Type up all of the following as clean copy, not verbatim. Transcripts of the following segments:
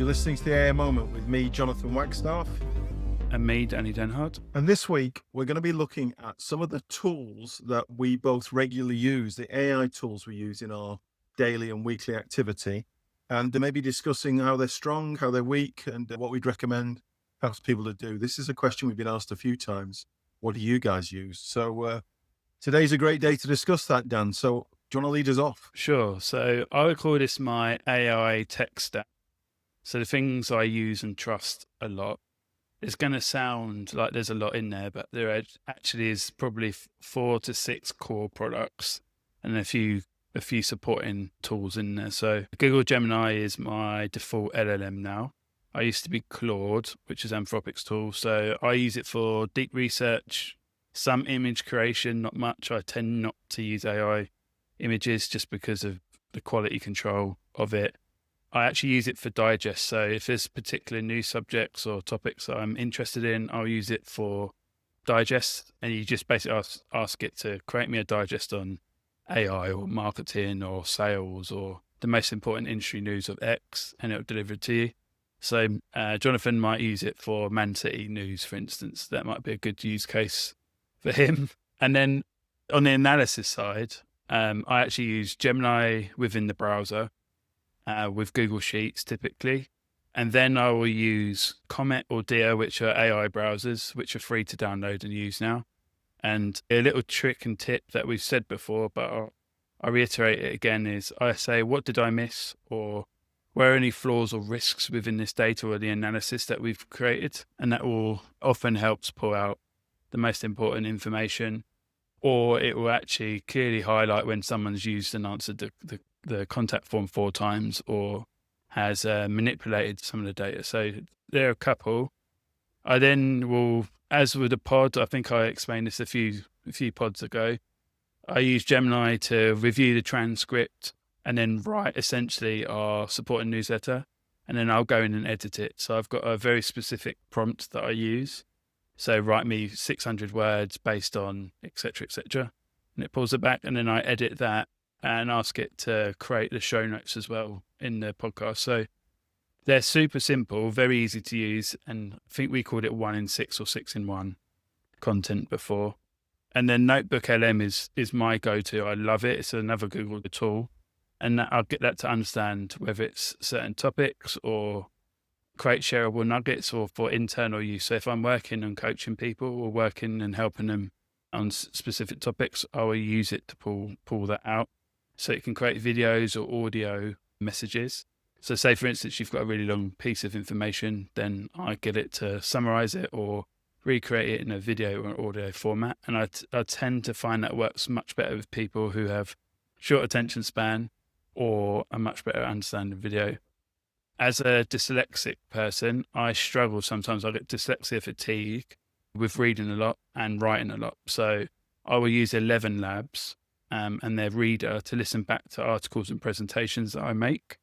You're listening to the AI Moment with me, Jonathan Wagstaff. And me, Danny Denhardt. And this week, we're going to be looking at some of the tools that we both regularly use, the AI tools we use in our daily and weekly activity, and maybe discussing how they're strong, how they're weak, and what we'd recommend perhaps people to do. This is a question we've been asked a few times. What do you guys use? So today's a great day to discuss that, Dan. So do you want to lead us off? Sure. So I would call this my AI tech stack. So the things I use and trust a lot. It's going to sound like there's a lot in there, but there actually is probably 4 to 6 core products and a few supporting tools in there. So Google Gemini is my default LLM now. I used to be Claude, which is Anthropic's tool. So I use it for deep research, some image creation, not much. I tend not to use AI images just because of the quality control of it. I actually use it for digest. So if there's particular news subjects or topics that I'm interested in, I'll use it for digest. And you just basically ask it to create me a digest on AI or marketing or sales or the most important industry news of X, and it'll deliver it to you. So Jonathan might use it for Man City news, for instance. That might be a good use case for him. And then on the analysis side, I actually use Gemini within the browser. With Google Sheets typically. And then I will use Comet or Dia, which are AI browsers, which are free to download and use now. And a little trick and tip that we've said before, but I'll reiterate it again, is I say, what did I miss? Or were any flaws or risks within this data or the analysis that we've created? And that will often helps pull out the most important information, or it will actually clearly highlight when someone's used and answered the contact form 4 times or has manipulated some of the data. So there are a couple. I then will, as with the pod, I think I explained this a few pods ago, I use Gemini to review the transcript and then write essentially our supporting newsletter, and then I'll go in and edit it. So I've got a very specific prompt that I use. So write me 600 words based on et cetera, and it pulls it back, and then I edit that and ask it to create the show notes as well in the podcast. So they're super simple, very easy to use. And I think we called it 1 in 6 or 6 in 1 content before. And then Notebook LM is my go-to. I love it. It's another Google tool. And I'll get that to understand whether it's certain topics or create shareable nuggets or for internal use. So if I'm working and coaching people or working and helping them on specific topics, I will use it to pull that out. So it can create videos or audio messages. So say, for instance, you've got a really long piece of information, then I get it to summarize it or recreate it in a video or audio format. And I tend to find that works much better with people who have short attention span or a much better understanding of video. As a dyslexic person, I struggle sometimes. I get dyslexia fatigue with reading a lot and writing a lot. So I will use Elevenlabs and their reader to listen back to articles and presentations that I make.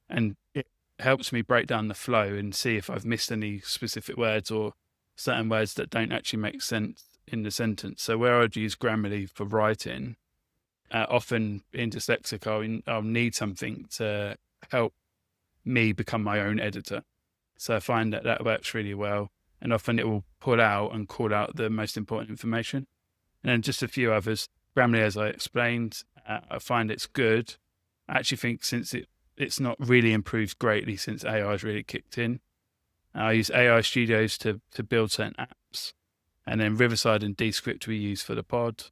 And it helps me break down the flow and see if I've missed any specific words or certain words that don't actually make sense in the sentence. So where I'd use Grammarly for writing, often in dyslexic, I'll need something to help me become my own editor. So I find that works really well. And often it will pull out and call out the most important information. And then just a few others. Grammarly, as I explained, I find it's good. I actually think since it's not really improved greatly since AI has really kicked in. I use AI Studios to build certain apps. And then Riverside and Descript we use for the pod.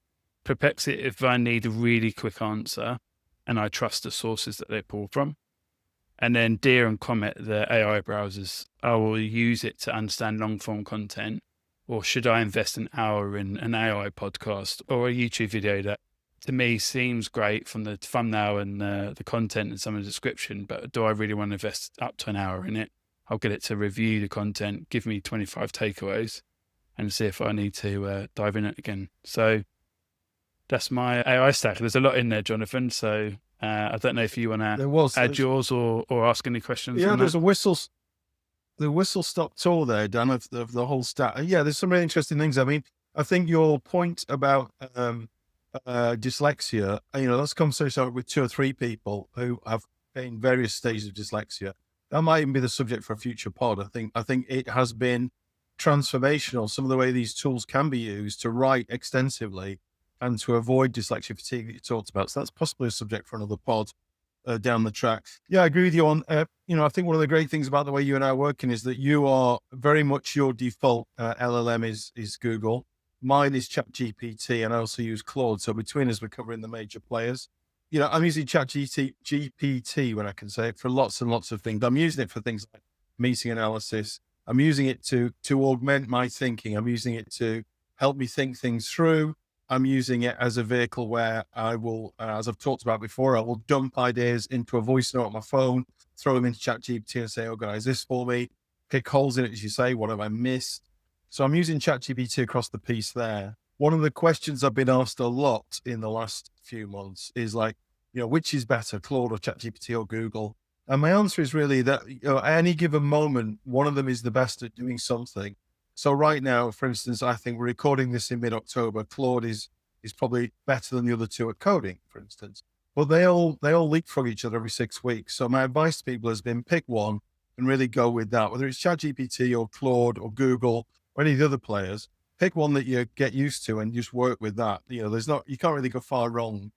Perplexity if I need a really quick answer and I trust the sources that they pull from. And then Dia and Comet, the AI browsers, I will use it to understand long form content. Or should I invest an hour in an AI podcast or a YouTube video that to me seems great from the thumbnail and the content and some of the description, but do I really want to invest up to an hour in it? I'll get it to review the content, give me 25 takeaways and see if I need to dive in it again. So that's my AI stack. There's a lot in there, Jonathan. So I don't know if you want to add yours or ask any questions. Yeah, there's the whistle stop tool there, Dan, of the whole stack. Yeah, there's some really interesting things. I mean, I think your point about dyslexia, that's a conversation with 2 or 3 people who have in various stages of dyslexia. that might even be the subject for a future pod. I think it has been transformational, some of the way these tools can be used to write extensively and to avoid dyslexia fatigue that you talked about. So that's possibly a subject for another pod down the track. Yeah, I agree with you on, I think one of the great things about the way you and I are working is that you are very much your default LLM is Google. Mine is ChatGPT, and I also use Claude. So between us, we're covering the major players. I'm using ChatGPT when I can say it for lots and lots of things. I'm using it for things like meeting analysis. I'm using it to augment my thinking. I'm using it to help me think things through. I'm using it as a vehicle where I will, as I've talked about before, I will dump ideas into a voice note on my phone, throw them into ChatGPT and say, organize this for me, pick holes in it, as you say, what have I missed? So I'm using ChatGPT across the piece there. One of the questions I've been asked a lot in the last few months is like, which is better, Claude or ChatGPT or Google? And my answer is really that, at any given moment, one of them is the best at doing something. So right now, for instance, I think we're recording this in mid-October. Claude is probably better than the other two at coding, for instance. But they all leapfrog each other every 6 weeks. So my advice to people has been pick one and really go with that. Whether it's ChatGPT or Claude or Google or any of the other players, pick one that you get used to and just work with that. You can't really go far wrong.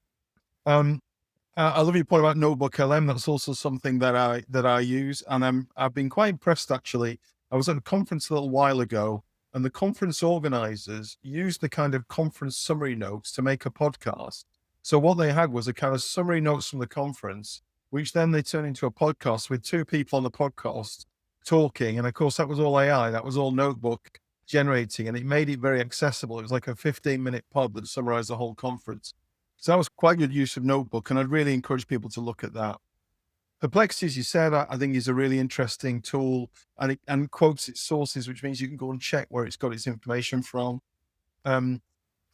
I love your point about Notebook LM. That's also something that I use, and I've been quite impressed actually. I was at a conference a little while ago, and the conference organizers used the kind of conference summary notes to make a podcast. So what they had was a kind of summary notes from the conference, which then they turned into a podcast with two people on the podcast talking. And of course, that was all AI. That was all Notebook generating, and it made it very accessible. It was like a 15-minute pod that summarized the whole conference. So that was quite good use of Notebook, and I'd really encourage people to look at that. Perplexity, as you said, I think is a really interesting tool, and quotes its sources, which means you can go and check where it's got its information from. I'm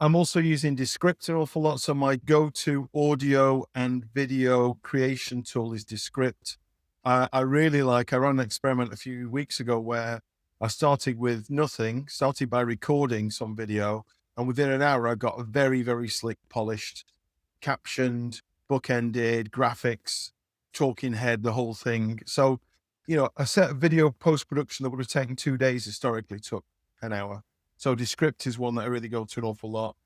also using Descript an awful lot. So my go-to audio and video creation tool is Descript. I ran an experiment a few weeks ago where I started with nothing, started by recording some video, and within an hour, I got a very, very slick, polished, captioned, bookended, graphics, talking head, the whole thing. So, a set of video post-production that would have taken 2 days historically took an hour. So Descript is one that I really go to an awful lot.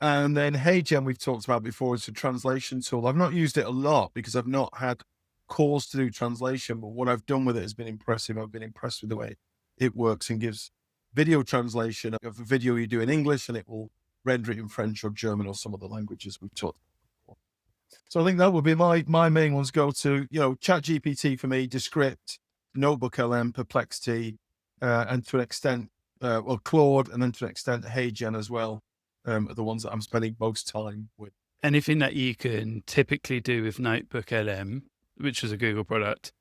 And then HeyGen, we've talked about before, is a translation tool. I've not used it a lot because I've not had calls to do translation, but what I've done with it has been impressive. I've been impressed with the way it works and gives video translation of a video you do in English, and it will render it in French or German or some other languages we've taught. So I think that would be my main ones go to, ChatGPT for me, Descript, Notebook LM, Perplexity, and to an extent, Claude, and then to an extent, HeyGen as well, are the ones that I'm spending most time with. Anything that you can typically do with Notebook LM, which is a Google product,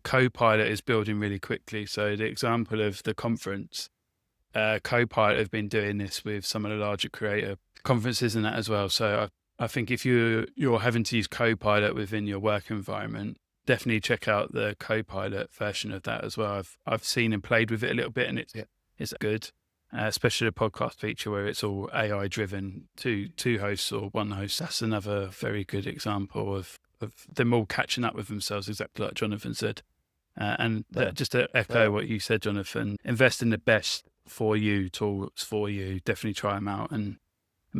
Copilot is building really quickly. So the example of the conference, Copilot have been doing this with some of the larger creator conferences and that as well. So I think if you're having to use Copilot within your work environment, definitely check out the Copilot version of that as well. I've seen and played with it a little bit, and it's good, especially the podcast feature where it's all AI driven, two hosts or one host. That's another very good example of them all catching up with themselves, exactly like Jonathan said. Just to echo what you said, Jonathan, invest in the best for you tools for you. Definitely try them out and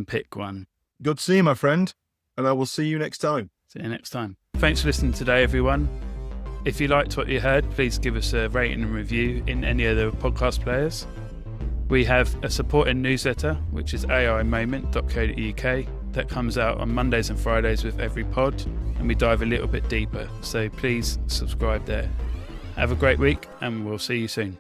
pick one. Good to see you, my friend, and I will see you next time. See you next time. Thanks for listening today, everyone. If you liked what you heard, please give us a rating and review in any of the podcast players. We have a supporting newsletter, which is aimoment.co.uk, that comes out on Mondays and Fridays with every pod, and we dive a little bit deeper. So please subscribe there. Have a great week, and we'll see you soon.